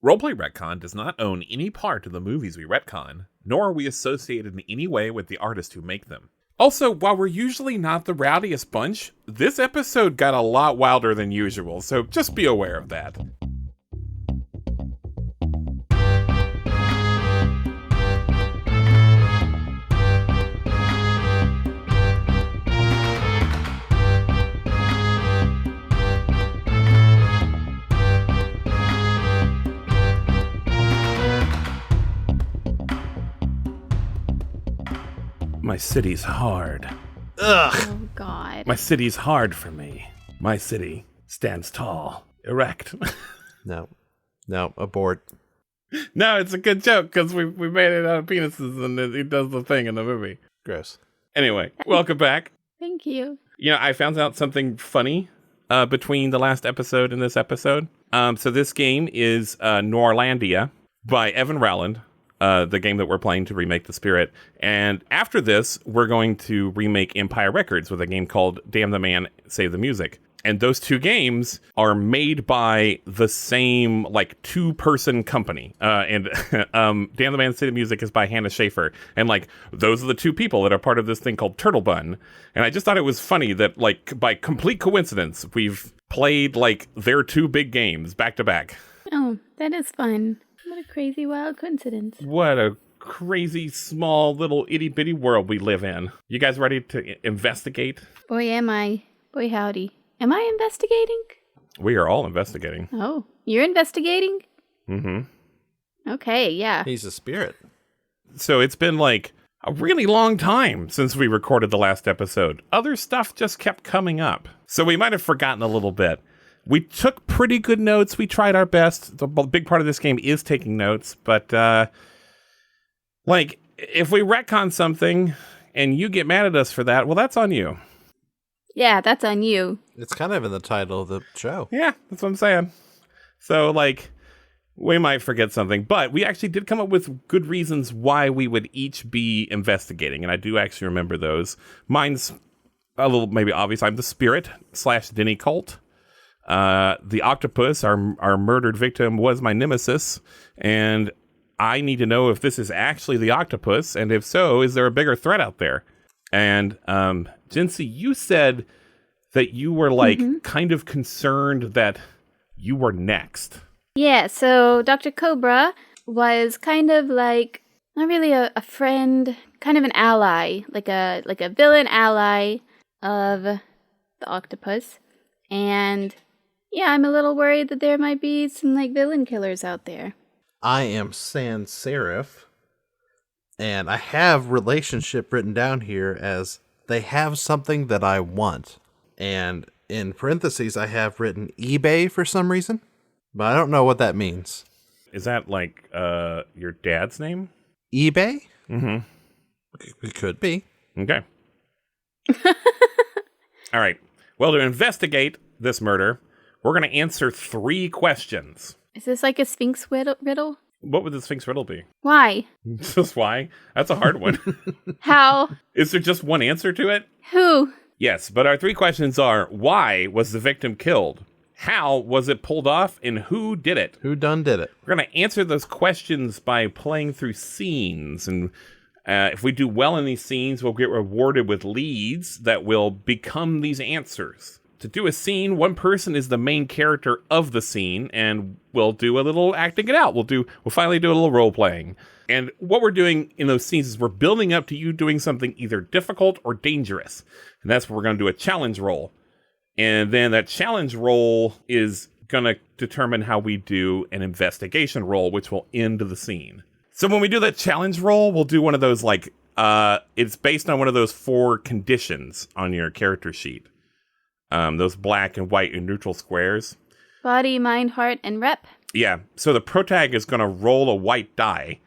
Roleplay Retcon does not own any part of the movies we retcon, nor are we associated in any way with the artists who make them. Also, while we're usually not the rowdiest bunch, this episode got a lot wilder than usual, so just be aware of that. My city's hard. Ugh! Oh, God. My city's hard for me. My city stands tall, erect. No, abort. No, it's a good joke because we made it out of penises and he does the thing in the movie. Gross. Anyway, welcome back. Thank you. You know, I found out something funny between the last episode and this episode. So this game is Norlandia by Evan Rowland. The game that we're playing to remake The Spirit. And after this, we're going to remake Empire Records with a game called Damn the Man, Save the Music. And those two games are made by the same, like, two-person company. And Damn the Man, Save the Music is by Hannah Schaefer. And, like, those are the two people that are part of this thing called Turtle Bun. And I just thought it was funny that, like, by complete coincidence, we've played, like, their two big games back-to-back. Oh, that is fun. What a crazy, wild coincidence. What a crazy, small, little itty-bitty world we live in. You guys ready to investigate? Boy, am I. Boy, howdy. Am I investigating? We are all investigating. Oh, you're investigating? Mm-hmm. Okay, yeah. He's a spirit. So it's been like a really long time since we recorded the last episode. Other stuff just kept coming up. So we might have forgotten a little bit. We took pretty good notes. We tried our best. The big part of this game is taking notes. But, like, if we retcon something and you get mad at us for that, well, that's on you. Yeah, that's on you. It's kind of in the title of the show. Yeah, that's what I'm saying. So, like, we might forget something. But we actually did come up with good reasons why we would each be investigating. And I do actually remember those. Mine's a little maybe obvious. I'm the spirit / Denny cult. The Octopus, our murdered victim, was my nemesis, and I need to know if this is actually the Octopus, and if so, is there a bigger threat out there? And, Jinsey, you said that you were, like, kind of concerned that you were next. Yeah, so Dr. Cobra was kind of like, not really a friend, kind of an ally, like a villain ally of the Octopus, and yeah, I'm a little worried that there might be some, like, villain killers out there. I am Sand Serif, and I have relationship written down here as they have something that I want. And in parentheses, I have written eBay for some reason, but I don't know what that means. Is that, like, your dad's name? eBay? Mm-hmm. It could be. Okay. All right. Well, to investigate this murder, we're going to answer 3 questions. Is this like a Sphinx riddle? What would the Sphinx riddle be? Why? Just why? That's a hard one. How? Is there just one answer to it? Who? Yes, but our 3 questions are, why was the victim killed? How was it pulled off? And who did it? Who done did it? We're going to answer those questions by playing through scenes. And if we do well in these scenes, we'll get rewarded with leads that will become these answers. To do a scene, one person is the main character of the scene, and we'll do a little acting it out. We'll finally do a little role playing. And what we're doing in those scenes is we're building up to you doing something either difficult or dangerous. And that's where we're going to do a challenge roll. And then that challenge roll is going to determine how we do an investigation roll, which will end the scene. So when we do that challenge roll, we'll do one of those, like, it's based on one of those 4 conditions on your character sheet. Those black and white and neutral squares. Body, mind, heart, and rep. Yeah. So the protag is going to roll a white die,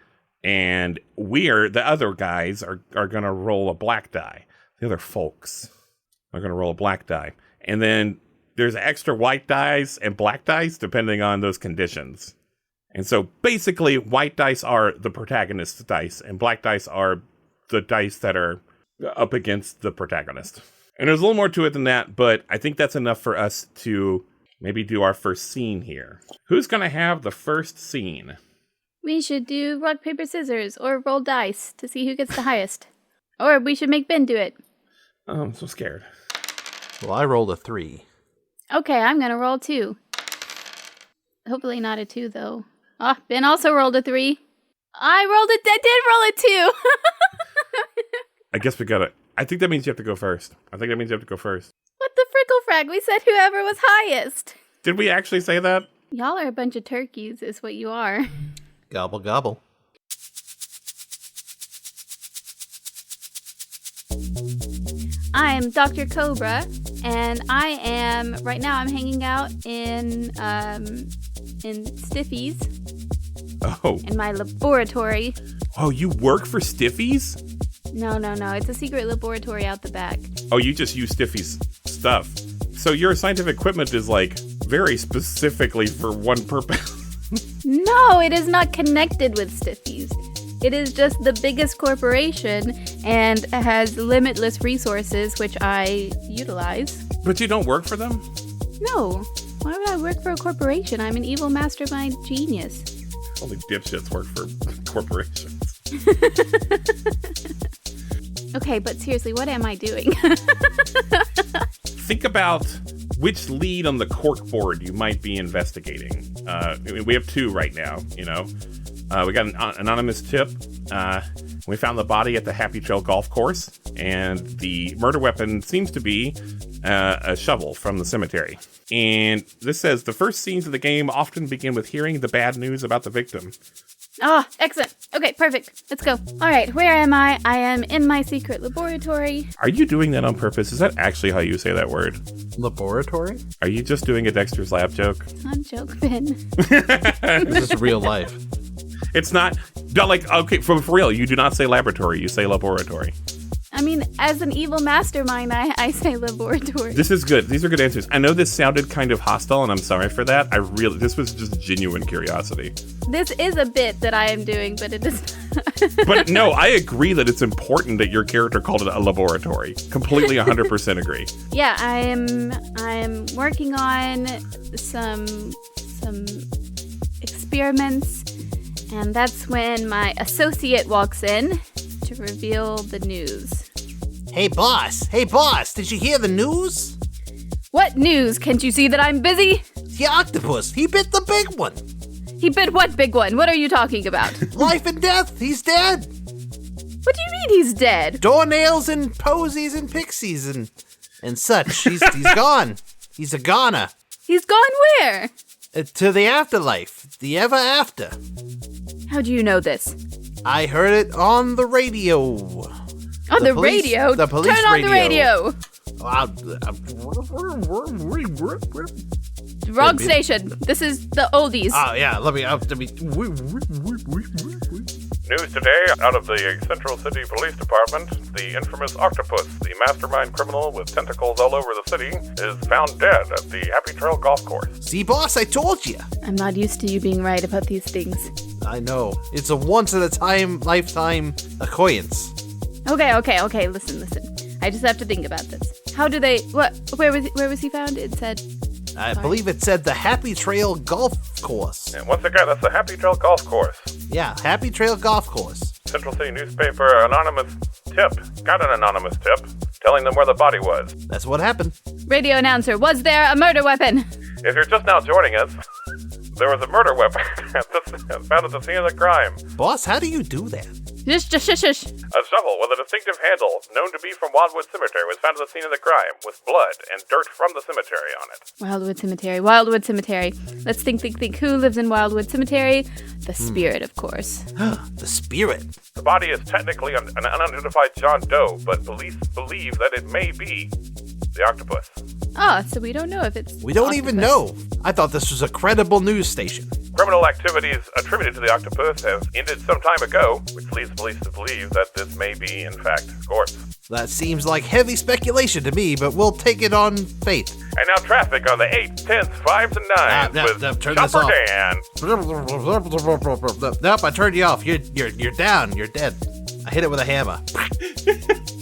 and the other guys are going to roll a black die. The other folks are going to roll a black die. And then there's extra white dice and black dice depending on those conditions. And so basically white dice are the protagonist's dice and black dice are the dice that are up against the protagonist. And there's a little more to it than that, but I think that's enough for us to maybe do our first scene here. Who's going to have the first scene? We should do rock, paper, scissors, or roll dice to see who gets the highest. Or we should make Ben do it. Oh, I'm so scared. Well, I rolled a 3. Okay, I'm gonna roll 2. Hopefully not a 2, though. Oh, Ben also rolled a 3. I did roll a 2! I guess we gotta... I think that means you have to go first. What the frickle frag? We said whoever was highest. Did we actually say that? Y'all are a bunch of turkeys, is what you are. Gobble, gobble. I'm Dr. Cobra, and right now I'm hanging out in Stiffies, Oh. in my laboratory. Oh, you work for Stiffies? No, it's a secret laboratory out the back. Oh, you just use Stiffies stuff. So your scientific equipment is like very specifically for one purpose. No, it is not connected with Stiffies. It is just the biggest corporation and has limitless resources, which I utilize. But you don't work for them? No. Why would I work for a corporation? I'm an evil mastermind genius. Only dipshits work for corporations. Okay, but seriously, what am I doing? Think about which lead on the corkboard you might be investigating. We have 2 right now, you know. We got an anonymous tip. We found the body at the Happy Trail golf course, and the murder weapon seems to be a shovel from the cemetery. And this says, the first scenes of the game often begin with hearing the bad news about the victim. Oh, excellent. Okay, perfect. Let's go. All right, where am I? I am in my secret laboratory. Are you doing that on purpose? Is that actually how you say that word? Laboratory? Are you just doing a Dexter's Lab joke? Not joke, Ben. This is real life. It's not like, okay, for real, you do not say laboratory, you say laboratory. I mean, as an evil mastermind, I say laboratory. This is good. These are good answers. I know this sounded kind of hostile, and I'm sorry for that. This was just genuine curiosity. This is a bit that I am doing, but it is But no, I agree that it's important that your character called it a laboratory. Completely 100% agree. Yeah, I'm working on some experiments, and that's when my associate walks in to reveal the news. Hey boss, did you hear the news? What news? Can't you see that I'm busy? The octopus, he bit the big one. He bit what big one? What are you talking about? Life and death, he's dead. What do you mean he's dead? Doornails and posies and pixies and such. He's gone. He's a goner. He's gone where? To the afterlife, the ever after. How do you know this? I heard it on the radio. On the radio? The police Turn on the radio. Wrong station. This is the oldies. Oh, yeah, let me... News today out of the Central City Police Department. The infamous Octopus, the mastermind criminal with tentacles all over the city, is found dead at the Happy Trail golf course. See, boss, I told you. I'm not used to you being right about these things. I know. It's a once-in-a-time, lifetime occurrence. Okay, listen. I just have to think about this. How do they... Where was he found? It said... I believe it said the Happy Trail golf course. And once again, that's the Happy Trail golf course. Yeah, Happy Trail golf course. Central City newspaper anonymous tip. Got an anonymous tip telling them where the body was. That's what happened. Radio announcer, was there a murder weapon? If you're just now joining us, there was a murder weapon found at the scene of the crime. Boss, how do you do that? Shush. A shovel with a distinctive handle, known to be from Wildwood Cemetery, was found at the scene of the crime, with blood and dirt from the cemetery on it. Wildwood Cemetery. Let's think. Who lives in Wildwood Cemetery? The spirit, of course. The spirit. The body is technically an unidentified John Doe, but police believe that it may be the octopus. Oh, so we don't know if it's We don't octopus. even know. I thought this was a credible news station. Criminal activities attributed to the octopus have ended some time ago, which leads police to believe that this may be, in fact, a corpse. That seems like heavy speculation to me, but we'll take it on faith. And now traffic on the 8s, 10s, 5s, and 9s with turn this Chopper off. Dan. Nope, I turned you off. You're down. You're dead. I hit it with a hammer.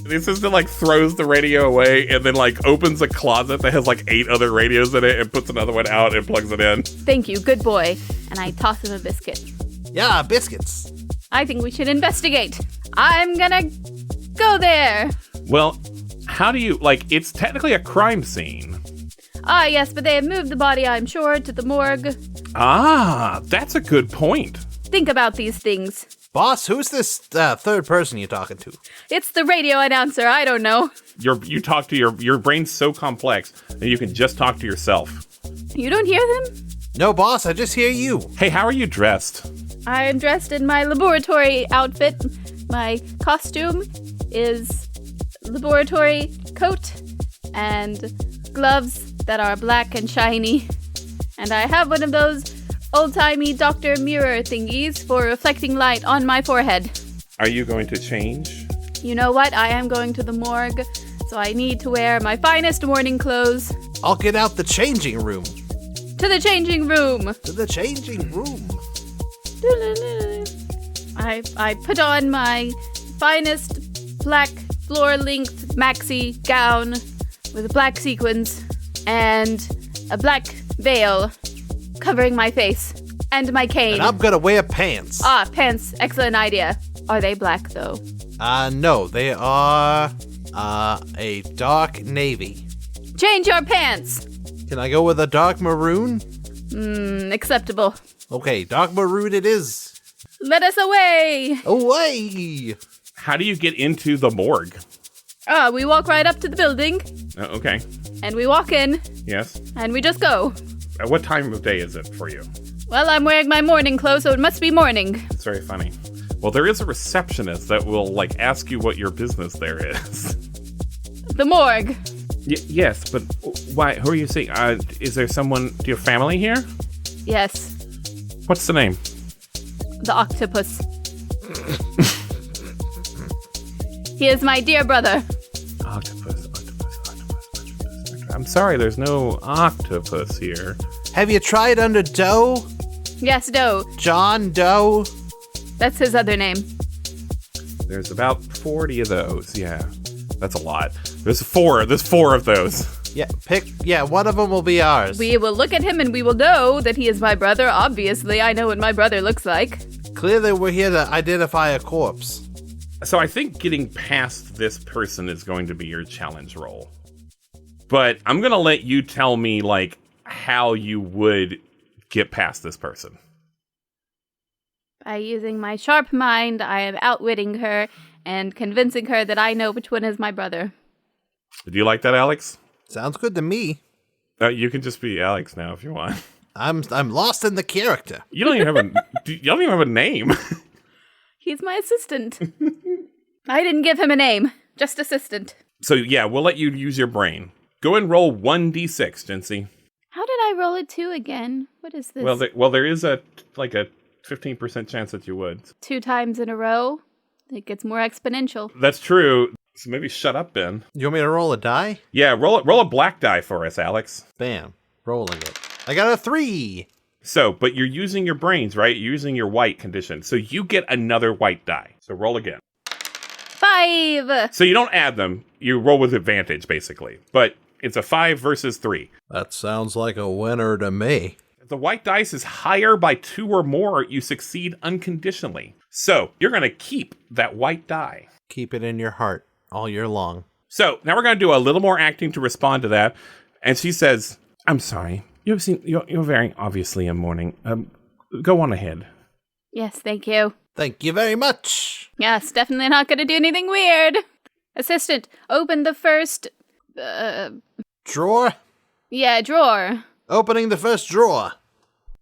The assistant like throws the radio away and then like opens a closet that has like 8 other radios in it and puts another one out and plugs it in. Thank you, good boy. And I toss him a biscuit. Yeah, biscuits. I think we should investigate. I'm gonna go there. Well, how do you, like, it's technically a crime scene. Ah, yes, but they have moved the body, I'm sure, to the morgue. Ah, that's a good point. Think about these things. Boss, who's this third person you're talking to? It's the radio announcer, I don't know. You talk to your brain's so complex that you can just talk to yourself. You don't hear them? No, boss, I just hear you. Hey, how are you dressed? I am dressed in my laboratory outfit. My costume is laboratory coat and gloves that are black and shiny. And I have one of those old-timey Dr. Mirror thingies for reflecting light on my forehead. Are you going to change? You know what? I am going to the morgue, so I need to wear my finest morning clothes. I'll get out the changing room. To the changing room. To the changing room. I put on my finest black floor-length maxi gown with black sequins and a black veil covering my face and my cane. And I'm gonna wear pants. Ah, pants. Excellent idea. Are they black, though? No, they are a dark navy. Change your pants! Can I go with a dark maroon? Acceptable. Okay, dark maroon it is. Let us away! Away! How do you get into the morgue? We walk right up to the building, Okay. and we walk in, Yes. and we just go. What time of day is it for you? Well, I'm wearing my morning clothes, so it must be morning. It's very funny. Well, there is a receptionist that will, like, ask you what your business there is. The morgue. Yes, but why? Who are you seeing? Is there someone, do you have family here? Yes, What's the name? the octopus. He is my dear brother. Octopus. I'm sorry, there's no octopus here. Have you tried under Doe? Yes, Doe. John Doe? That's his other name. There's about 40 of those, yeah. That's a lot. There's four of those. Yeah, one of them will be ours. We will look at him and we will know that he is my brother. Obviously, I know what my brother looks like. Clearly, we're here to identify a corpse. So I think getting past this person is going to be your challenge roll. But I'm going to let you tell me, like, how you would get past this person. By using my sharp mind, I am outwitting her and convincing her that I know which one is my brother. Do you like that, Alex? Sounds good to me. You can just be Alex now if you want. I'm lost in the character. You don't even have a name. He's my assistant. I didn't give him a name, just assistant. So yeah, we'll let you use your brain. Go and roll 1d6, Jency. How did I roll a 2 again? What is this? Well, there is a 15% chance that you would. 2 times in a row? It gets more exponential. That's true. So maybe shut up, Ben. You want me to roll a die? Yeah, roll a black die for us, Alex. Bam. Rolling it. I got a 3. So, but you're using your brains, right? You're using your white condition. So you get another white die. So roll again. 5! So you don't add them. You roll with advantage, basically. But it's a 5 versus 3. That sounds like a winner to me. If the white dice is higher by 2 or more, you succeed unconditionally. So you're going to keep that white die. Keep it in your heart all year long. So now we're going to do a little more acting to respond to that. And she says, I'm sorry. You're very obviously in mourning. Go on ahead. Yes, thank you. Thank you very much. Yes, definitely not going to do anything weird. Assistant, open the first... Drawer? Yeah, drawer. Opening the first drawer.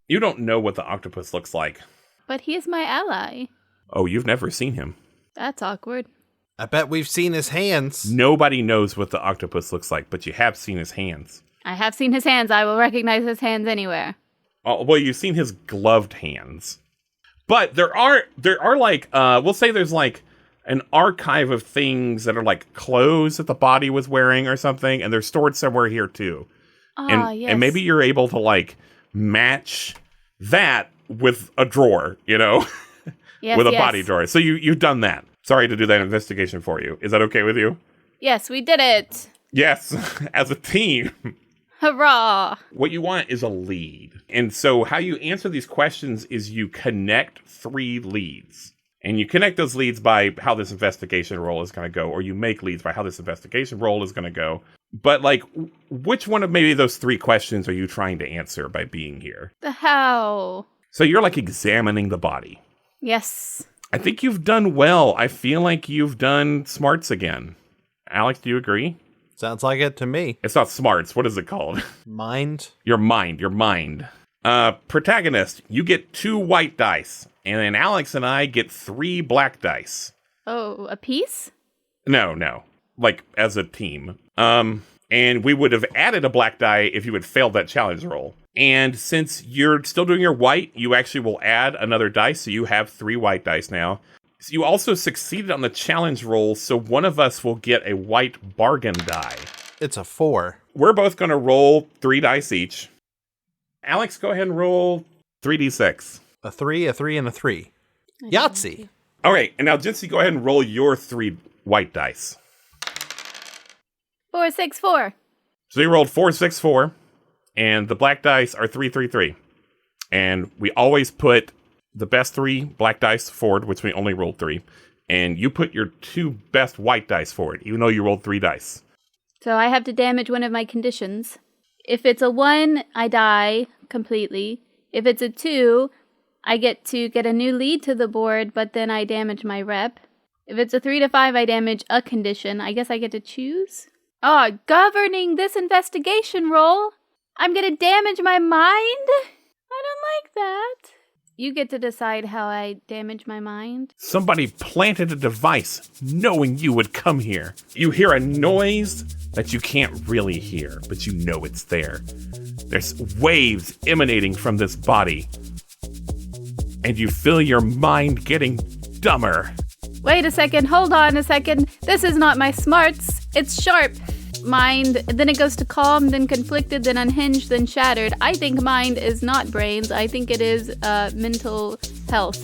You don't know what the octopus looks like. But he is my ally. Oh, you've never seen him. That's awkward. I bet we've seen his hands. Nobody knows what the octopus looks like, but you have seen his hands. I have seen his hands. I will recognize his hands anywhere. Oh, well, you've seen his gloved hands. But there are like, we'll say there's like an archive of things that are like clothes that the body was wearing or something, and they're stored somewhere here too. Yes. And maybe you're able to like match that with a drawer, you know, Yes, with a yes. body drawer. So you've done that. Sorry to do that investigation for you. Is that okay with you? Yes, we did it. Yes, as a team. Hurrah. What you want is a lead. And so how you answer these questions is you connect 3 leads. And you connect those leads by how this investigation roll is going to go, or you make leads by how this investigation roll is going to go. But, like, which one of maybe those 3 questions are you trying to answer by being here? The how. So you're, like, examining the body. Yes. I think you've done well. I feel like you've done smarts again. Alex, do you agree? Sounds like it to me. It's not smarts. What is it called? Mind? Your mind. Protagonist, you get 2 white dice. And then Alex and I get 3 black dice. Oh, a piece? No. Like, as a team. And we would have added a black die if you had failed that challenge roll. And since you're still doing your white, you actually will add another dice. So you have 3 white dice now. So you also succeeded on the challenge roll. So one of us will get a white bargain die. It's a 4. We're both going to roll 3 dice each. Alex, go ahead and roll 3d6. A 3, a 3, and a 3. Yahtzee. All right. And now, Jitsi, go ahead and roll your 3 white dice. 4, 6, 4. So you rolled 4, 6, 4. And the black dice are 3, 3, 3. And we always put the best 3 black dice forward, which we only rolled 3. And you put your 2 best white dice forward, even though you rolled 3 dice. So I have to damage one of my conditions. If it's a 1, I die completely. If it's a 2, I get to get a new lead to the board, but then I damage my rep. If it's a 3 to 5, I damage a condition. I guess I get to choose? Oh, governing this investigation roll, I'm gonna damage my mind? I don't like that. You get to decide how I damage my mind. Somebody planted a device knowing you would come here. You hear a noise that you can't really hear, but you know it's there. There's waves emanating from this body. And you feel your mind getting dumber. Wait a second, hold on a second. This is not my smarts. It's sharp. Mind, then it goes to calm, then conflicted, then unhinged, then shattered. I think mind is not brains. I think it is mental health.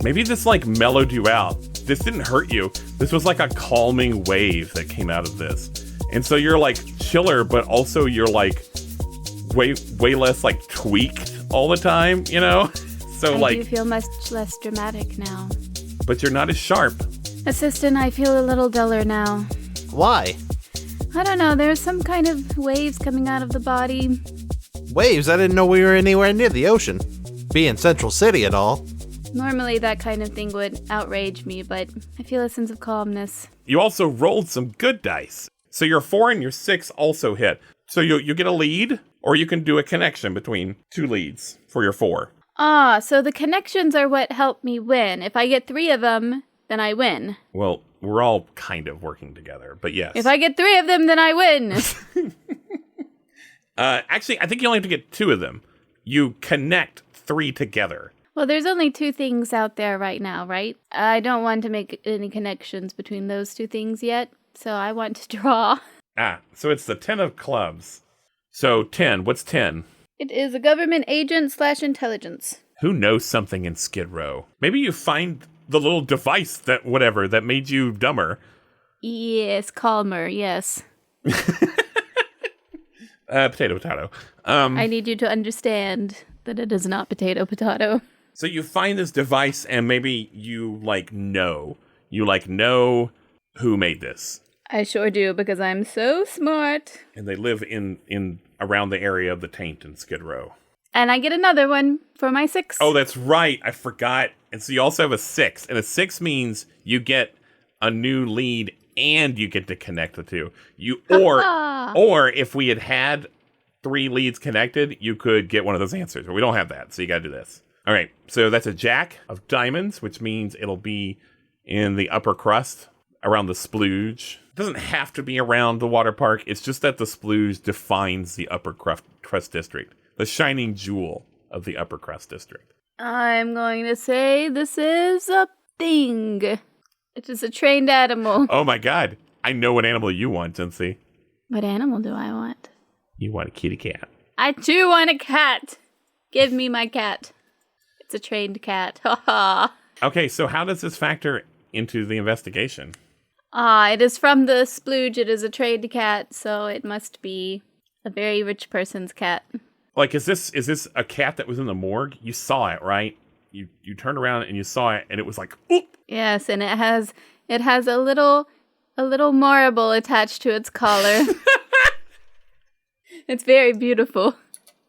Maybe this like mellowed you out. This didn't hurt you. This was like a calming wave that came out of this. And so you're like chiller, but also you're like way less like tweaked all the time, you know? So I like do feel much less dramatic now. But you're not as sharp. Assistant, I feel a little duller now. Why? I don't know, there's some kind of waves coming out of the body. Waves? I didn't know we were anywhere near the ocean. Being Central City and all. Normally that kind of thing would outrage me, but I feel a sense of calmness. You also rolled some good dice. So your 4 and your 6 also hit. So you get a lead, or you can do a connection between 2 leads for your 4. Ah, so the connections are what help me win. If I get 3 of them, then I win. Well, we're all kind of working together, but yes. If I get 3 of them, then I win. Actually, I think you only have to get 2 of them. You connect 3 together. Well, there's only 2 things out there right now, right? I don't want to make any connections between those 2 things yet, so I want to draw. So it's the 10 of clubs. So 10, what's 10? It is a government agent / intelligence. Who knows something in Skid Row? Maybe you find the little device that made you dumber. Yes, calmer, yes. Potato. I need you to understand that it is not potato. So you find this device and maybe you know who made this. I sure do, because I'm so smart. And they live in around the area of the taint in Skid Row. And I get another one for my 6. Oh, that's right. I forgot. And so you also have a 6. And a 6 means you get a new lead and you get to connect the 2. Or if we had 3 leads connected, you could get one of those answers. But we don't have that, so you got to do this. All right. So that's a jack of diamonds, which means it'll be in the upper crust around the splooge. It doesn't have to be around the water park. It's just that the splooge defines the upper crust district. The shining jewel of the upper crust district. I'm going to say this is a thing. It is a trained animal. Oh my god. I know what animal you want, Cincy. What animal do I want? You want a kitty cat. I too want a cat. Give me my cat. It's a trained cat. Ha ha. Okay, so how does this factor into the investigation. It is from the splooge. It is a trade cat, so it must be a very rich person's cat. Like, is this a cat that was in the morgue? You saw it, right? You turned around and you saw it, and it was like, oop! Yes, and it has a little marble attached to its collar. It's very beautiful.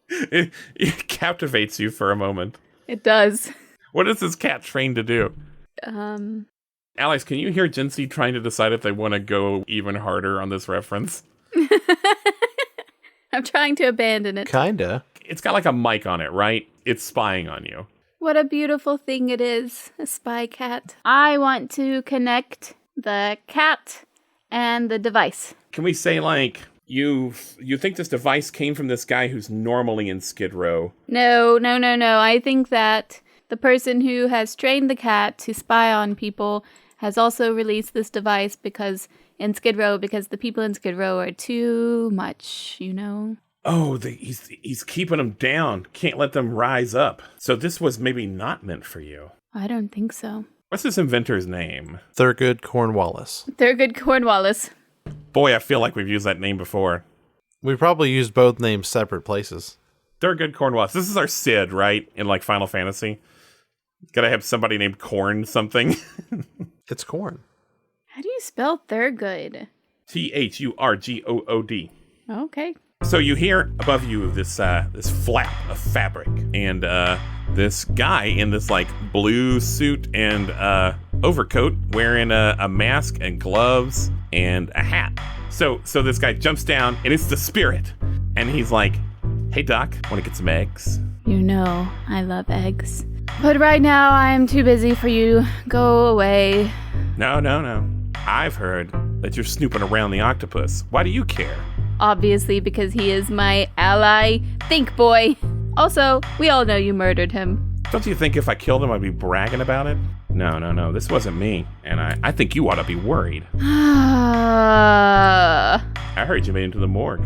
It captivates you for a moment. It does. What is this cat trained to do? Alex, can you hear Jinsey trying to decide if they want to go even harder on this reference? I'm trying to abandon it. Kinda. It's got like a mic on it, right? It's spying on you. What a beautiful thing it is, a spy cat. I want to connect the cat and the device. Can we say, like, you think this device came from this guy who's normally in Skid Row? No. I think that the person who has trained the cat to spy on people has also released this device because the people in Skid Row are too much, you know? Oh, he's keeping them down. Can't let them rise up. So this was maybe not meant for you. I don't think so. What's this inventor's name? Thurgood Cornwallis. Thurgood Cornwallis. Boy, I feel like we've used that name before. We probably used both names separate places. Thurgood Cornwallis. This is our Sid, right? In like Final Fantasy. Gotta have somebody named Corn something. It's corn. How do you spell Thurgood? Thurgood. Okay. So you hear above you this flap of fabric, and this guy in this like blue suit and overcoat, wearing a mask and gloves and a hat. So this guy jumps down, and it's the Spirit, and he's like, "Hey Doc, want to get some eggs?" You know I love eggs, but right now I'm too busy for you. Go away. No. I've heard that you're snooping around the Octopus. Why do you care? Obviously, because he is my ally. Think, boy. Also, we all know you murdered him. Don't you think if I killed him, I'd be bragging about it? No. This wasn't me. And I think you ought to be worried. I heard you made it into the morgue.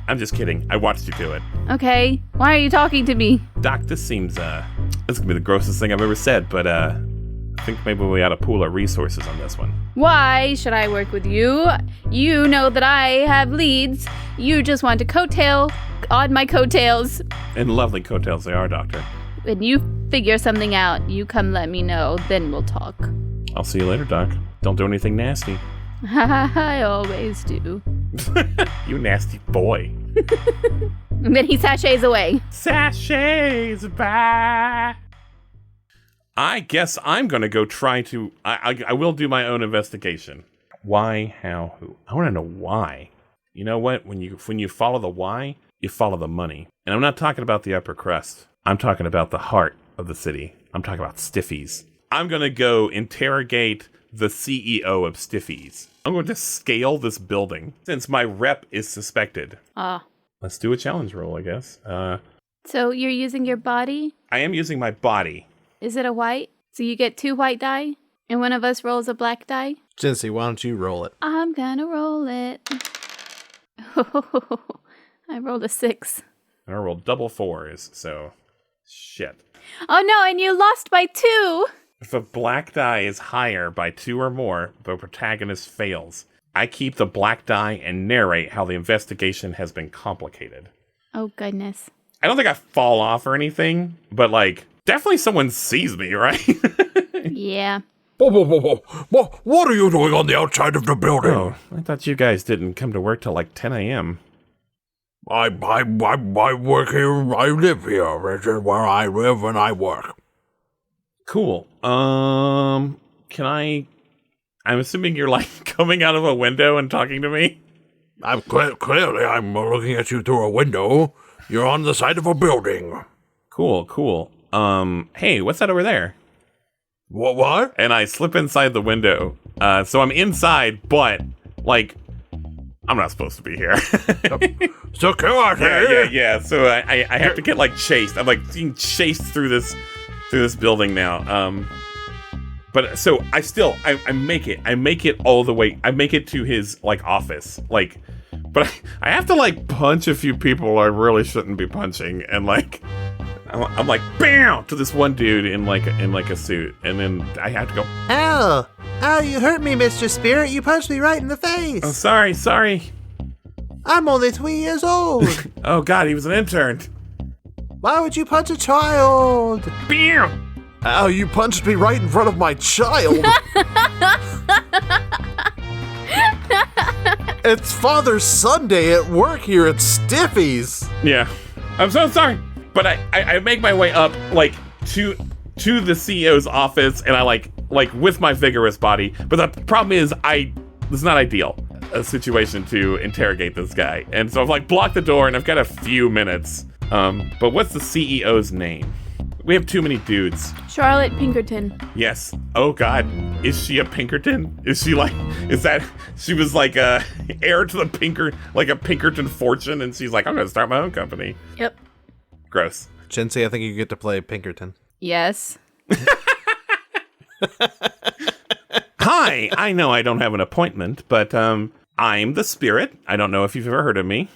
I'm just kidding. I watched you do it. Okay. Why are you talking to me? Doc, this seems, this is going to be the grossest thing I've ever said, but, I think maybe we ought to pool our resources on this one. Why should I work with you? You know that I have leads. You just want to coattail on my coattails. And lovely coattails they are, Doctor. When you figure something out, you come let me know, then we'll talk. I'll see you later, Doc. Don't do anything nasty. I always do. You nasty boy. And then he sachets away. Sachets, bye. I guess I'm going to go try to... I will do my own investigation. Why, how, who? I want to know why. You know what? When you follow the why, you follow the money. And I'm not talking about the upper crust. I'm talking about the heart of the city. I'm talking about Stiffies. I'm going to go interrogate the CEO of Stiffies. I'm going to scale this building since my rep is suspected. Let's do a challenge roll, I guess. So you're using your body? I am using my body. Is it a white? So you get 2 white die, and one of us rolls a black die? Jinsey, why don't you roll it? I'm gonna roll it. I rolled a 6. And I rolled double 4s, so shit. Oh no, and you lost by 2! If a black die is higher by 2 or more, the protagonist fails. I keep the black die and narrate how the investigation has been complicated. Oh goodness. I don't think I fall off or anything, but like... Definitely someone sees me, right? Yeah. Whoa. What are you doing on the outside of the building? Oh, I thought you guys didn't come to work till like 10 a.m. I work here, I live here. This is where I live and I work. Cool. I'm assuming you're like coming out of a window and talking to me? Clearly, I'm looking at you through a window. You're on the side of a building. Cool. Hey, what's that over there? What? And I slip inside the window. So I'm inside, but, like, I'm not supposed to be here. Security! Yeah. So I have to get, like, chased. I'm, like, being chased through this building now. But, so, I make it. I make it all the way. I make it to his, like, office. Like, but I have to, like, punch a few people I really shouldn't be punching. And, like... I'm like, bam, to this one dude in like a suit, and then I have to go, Ow! Ow, you hurt me, Mr. Spirit. You punched me right in the face. oh, sorry. I'm only 3 years old. Oh, God, he was an intern. Why would you punch a child? Bam! Ow, you punched me right in front of my child. It's Father's Sunday at work here at Stiffy's. Yeah, I'm so sorry. But I make my way up, like, to the CEO's office, and I, like with my vigorous body. But the problem is, it's not ideal, a situation to interrogate this guy. And so I've, like, blocked the door, and I've got a few minutes. But what's the CEO's name? We have too many dudes. Charlotte Pinkerton. Yes. Oh, God. Is she a Pinkerton? She was like a heir to a Pinkerton fortune, and she's like, I'm going to start my own company. Yep. Gross. Jinsey, I think you get to play Pinkerton. Yes. Hi, I know I don't have an appointment, but I'm the Spirit. I don't know if you've ever heard of me.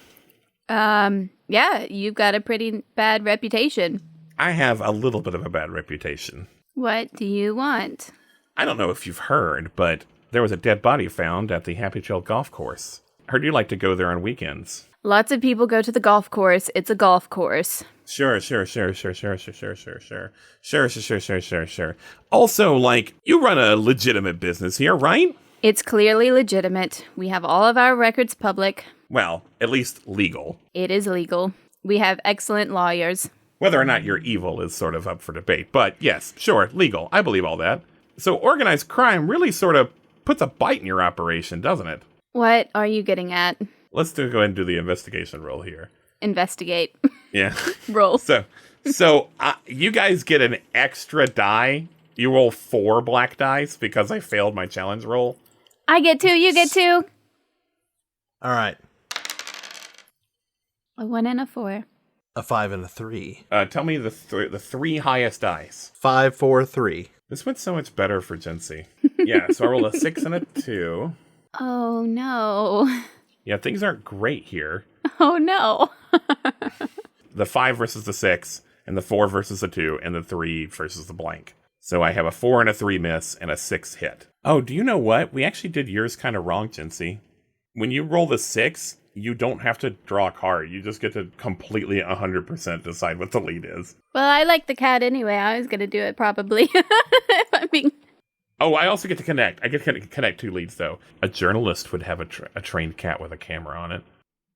Yeah, you've got a pretty bad reputation. I have a little bit of a bad reputation. What do you want? I don't know if you've heard, but there was a dead body found at the Happy Trail golf course. Heard you like to go there on weekends. Lots of people go to the golf course. It's a golf course. Sure. Also, like, you run a legitimate business here, right? It's clearly legitimate. We have all of our records public. Well, at least legal. It is legal. We have excellent lawyers. Whether or not you're evil is sort of up for debate. But yes, sure, legal. I believe all that. So organized crime really sort of puts a bite in your operation, doesn't it? What are you getting at? Let's go ahead and do the investigation roll here. Investigate. Yeah. Roll. So you guys get an extra die. You roll 4 black dice because I failed my challenge roll. I get 2, you get 2. All right. A 1 and a 4. A 5 and a 3. Tell me the 3 highest dice. 5, 4, 3. This went so much better for Jinsey. Yeah, so I rolled a 6 and a 2. Oh, no. Yeah, things aren't great here. Oh, no. The 5 versus the 6, and the 4 versus the 2, and the 3 versus the blank. So I have a 4 and a 3 miss, and a 6 hit. Oh, do you know what? We actually did yours kind of wrong, Jinsey. When you roll the 6, you don't have to draw a card. You just get to completely 100% decide what the lead is. Well, I like the cat anyway. I was going to do it probably. I mean... Oh, I also get to connect. I get to connect 2 leads, though. A journalist would have a trained cat with a camera on it.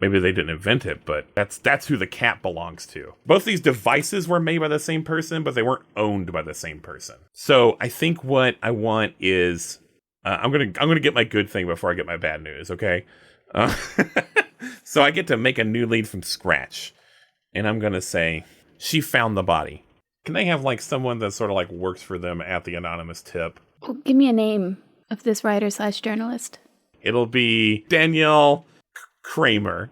Maybe they didn't invent it, but that's who the cat belongs to. Both these devices were made by the same person, but they weren't owned by the same person. So I think what I want is... I'm gonna get my good thing before I get my bad news, okay? So I get to make a new lead from scratch. And I'm going to say, she found the body. Can they have, like, someone that sort of, like, works for them at the anonymous tip? Oh, give me a name of this writer/journalist. It'll be Danielle Kramer.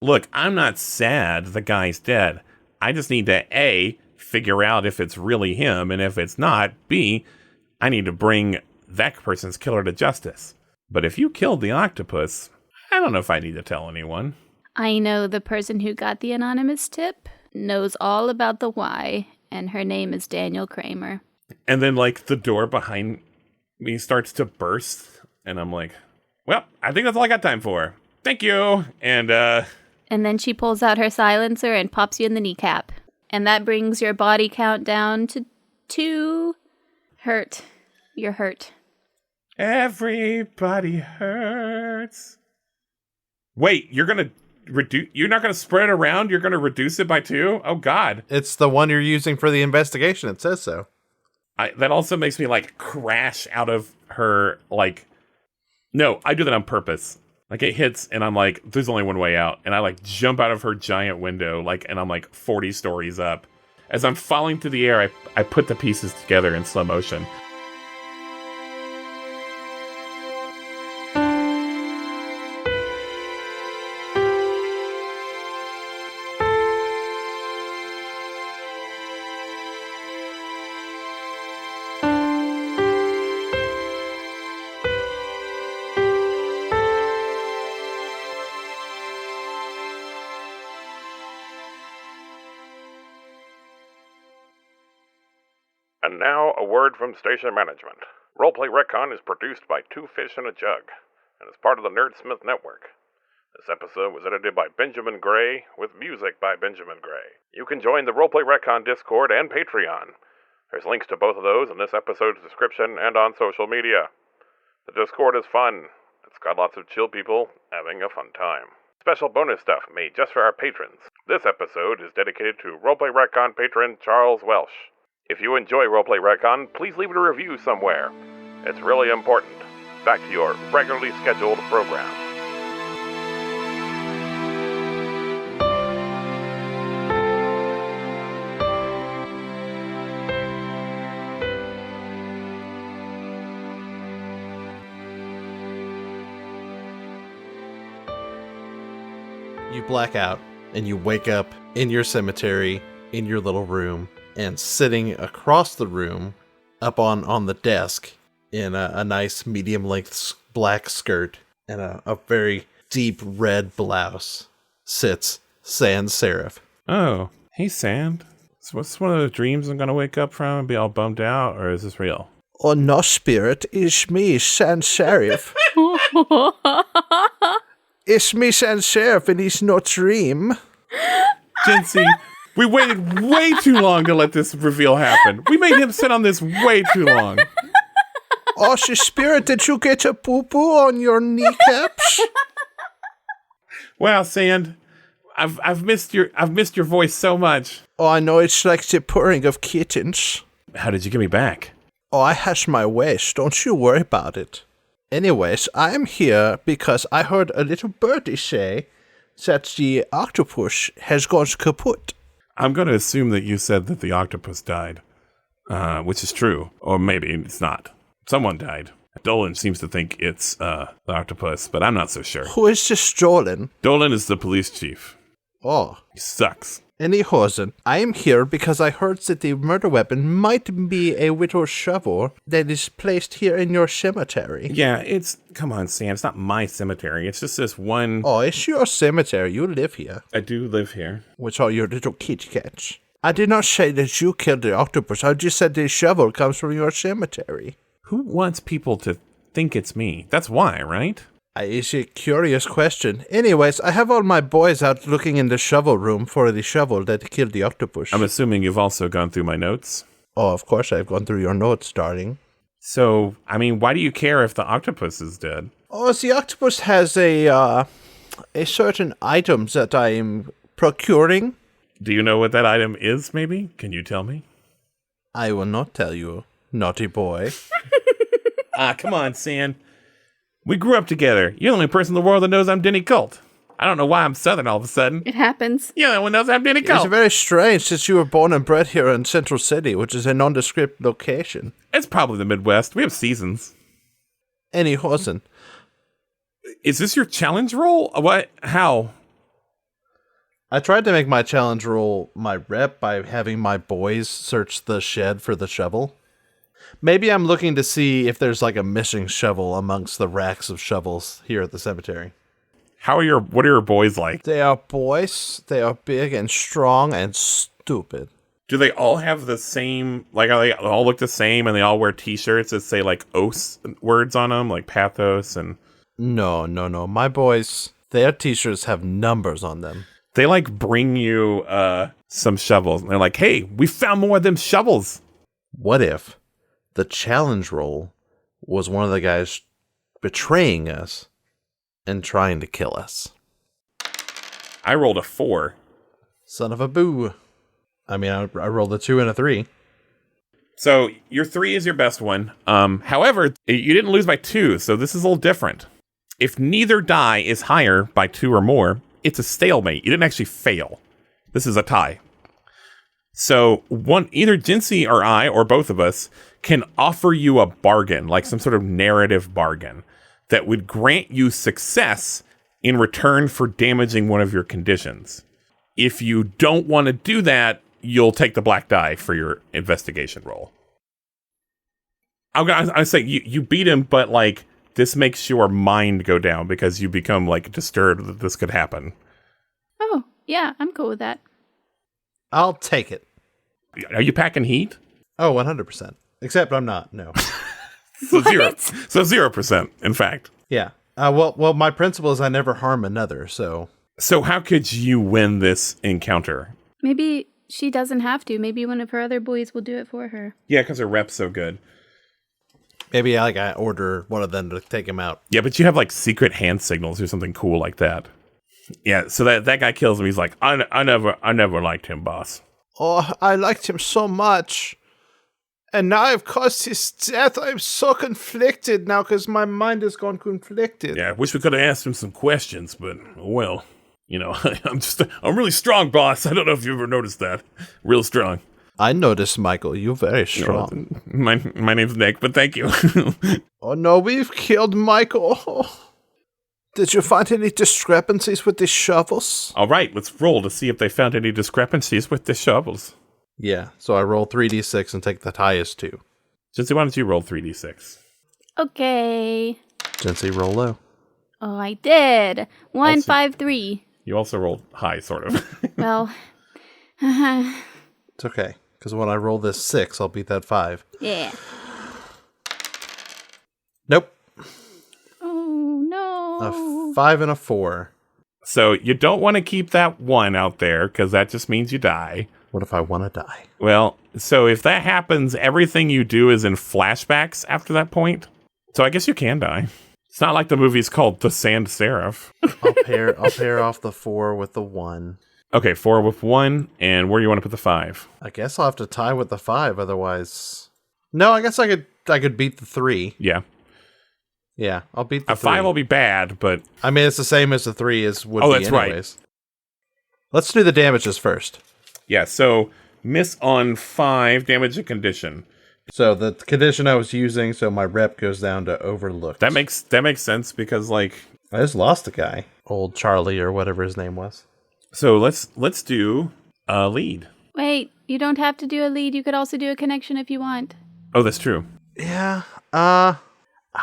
Look, I'm not sad the guy's dead. I just need to, A, figure out if it's really him, and if it's not, B, I need to bring that person's killer to justice. But if you killed the octopus, I don't know if I need to tell anyone. I know the person who got the anonymous tip knows all about the why, and her name is Danielle Kramer. And then, like, the door behind me starts to burst, and I'm like, well, I think that's all I got time for. Thank you. And then she pulls out her silencer and pops you in the kneecap. And that brings your body count down to 2. Hurt. You're hurt. Everybody hurts. Wait, you're gonna reduce? You're not gonna spread it around? You're gonna reduce it by 2? Oh God! It's the one you're using for the investigation. It says so. That also makes me, like, crash out of her. Like, no, I do that on purpose. Like, it hits, and I'm like, there's only one way out, and I, like, jump out of her giant window, like, and I'm like 40 stories up. As I'm falling through the air, I put the pieces together in slow motion. And now, a word from station management. Roleplay Retcon is produced by Two Fish in a Jug, and is part of the Nerdsmith Network. This episode was edited by Benjamin Gray, with music by Benjamin Gray. You can join the Roleplay Retcon Discord and Patreon. There's links to both of those in this episode's description and on social media. The Discord is fun. It's got lots of chill people having a fun time. Special bonus stuff made just for our patrons. This episode is dedicated to Roleplay Retcon patron Charles Welsh. If you enjoy Roleplay Retcon, please leave it a review somewhere. It's really important. Back to your regularly scheduled program. You black out and you wake up in your cemetery, in your little room, and sitting across the room, up on the desk, in a nice medium-length black skirt and a very deep red blouse, sits Sand Serif. Oh, hey, Sand. So what's one of those dreams I'm going to wake up from and be all bummed out, or is this real? Oh no, spirit, it's me, Sand Serif. It's me, Sand Serif, and it's no dream. Jincy, we waited way too long to let this reveal happen. We made him sit on this way too long. Oh, spirit, did you get a poo-poo on your kneecaps? Wow, Sand, I've missed your voice so much. Oh, I know, it's like the purring of kittens. How did you get me back? Oh, I hash my ways, don't you worry about it. Anyways, I am here because I heard a little birdie say that the octopus has gone kaput. I'm going to assume that you said that the octopus died, which is true, or maybe it's not. Someone died. Dolan seems to think it's the octopus, but I'm not so sure. Who is this Dolan? Dolan is the police chief. Oh. He sucks. Anyhosen, I am here because I heard that the murder weapon might be a little shovel that is placed here in your cemetery. Yeah, come on, Sam, it's not my cemetery. It's just this one. Oh, it's your cemetery. You live here. I do live here. Which are your little kitty cats. I did not say that you killed the octopus. I just said the shovel comes from your cemetery. Who wants people to think it's me? That's why, right? It's a curious question. Anyways, I have all my boys out looking in the shovel room for the shovel that killed the octopus. I'm assuming you've also gone through my notes. Oh, of course I've gone through your notes, darling. So, I mean, why do you care if the octopus is dead? Oh, the octopus has a certain item that I am procuring. Do you know what that item is, maybe? Can you tell me? I will not tell you, naughty boy. Come on, San. We grew up together. You're the only person in the world that knows I'm Denny Colt. I don't know why I'm Southern all of a sudden. It happens. You're the only one knows I'm Denny Colt. It's very strange since you were born and bred here in Central City, which is a nondescript location. It's probably the Midwest. We have seasons. Anyhosen. Is this your challenge roll? What? How? I tried to make my challenge roll my rep by having my boys search the shed for the shovel. Maybe I'm looking to see if there's like a missing shovel amongst the racks of shovels here at the cemetery. What are your boys like? They are boys. They are big and strong and stupid. Do they all have the same, like, are they all look the same and they all wear t-shirts that say like oaths words on them, like pathos and... No. My boys, their t-shirts have numbers on them. They like bring you some shovels and they're like, hey, we found more of them shovels. What if the challenge roll was one of the guys betraying us and trying to kill us? I rolled a 4. Son of a boo. I mean, I rolled a 2 and a 3. So your 3 is your best one. However, you didn't lose by 2, so this is a little different. If neither die is higher by 2 or more, it's a stalemate. You didn't actually fail. This is a tie. So either Jincy or I, or both of us, can offer you a bargain, like some sort of narrative bargain, that would grant you success in return for damaging one of your conditions. If you don't want to do that, you'll take the black die for your investigation roll. I say you beat him, but like this makes your mind go down because you become like disturbed that this could happen. Oh, yeah, I'm cool with that. I'll take it. Are you packing heat? Oh, 100%. Except I'm not. No. So 0%, in fact. Yeah. Well, my principle is I never harm another, so... So how could you win this encounter? Maybe she doesn't have to. Maybe one of her other boys will do it for her. Yeah, because her rep's so good. Maybe I order one of them to take him out. Yeah, but you have like secret hand signals or something cool like that. Yeah, so that guy kills him. He's like, I never liked him, boss. Oh, I liked him so much. And now I've caused his death. I'm so conflicted now because my mind has gone conflicted. Yeah, I wish we could have asked him some questions, but well, I'm really strong, boss. I don't know if you ever noticed that. Real strong. I noticed, Michael. You're very strong. My name's Nick, but thank you. Oh no, we've killed Michael. Oh. Did you find any discrepancies with the shovels? All right, let's roll to see if they found any discrepancies with the shovels. Yeah, so I roll 3d6 and take the highest 2. Jesse, why don't you roll 3d6? Okay. Jency, roll low. Oh, I did. 1, 5, 3. You also rolled high, sort of. Well, It's okay, because when I roll this 6, I'll beat that 5. yeah. Nope. Oh, no. A 5 and a 4. So you don't want to keep that 1 out there, because that just means you die. What if I want to die? Well, so if that happens, everything you do is in flashbacks after that point. So I guess you can die. It's not like the movie's called The Sand Serif. I'll pair off the 4 with the 1. Okay, 4 with 1, and where do you want to put the 5? I guess I'll have to tie with the 5, otherwise... No, I guess I could beat the 3. Yeah. Yeah, I'll beat the 3. 5 will be bad, but... I mean, it's the same as the 3 would be that's anyways. Right. Let's do the damages first. Yeah, so miss on 5, damage and condition. So the condition I was using, so my rep goes down to overlooked. That makes sense because like I just lost a guy, old Charlie or whatever his name was. So let's do a lead. Wait, you don't have to do a lead. You could also do a connection if you want. Oh, that's true. Yeah. I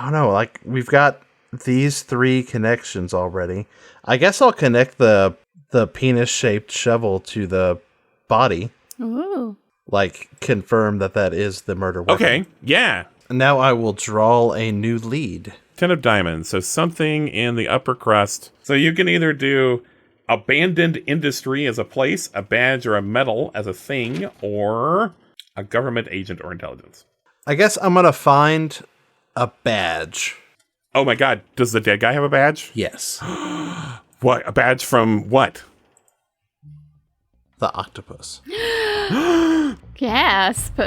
don't know. Like we've got these 3 connections already. I guess I'll connect the penis-shaped shovel to the body. Ooh. Like, confirm that is the murder weapon. Okay, yeah. Now I will draw a new lead. 10 of diamonds, so something in the upper crust. So you can either do abandoned industry as a place, a badge or a medal as a thing, or a government agent or intelligence. I guess I'm going to find a badge. Oh my god, does the dead guy have a badge? Yes. What? A badge from what? The octopus. Gasp.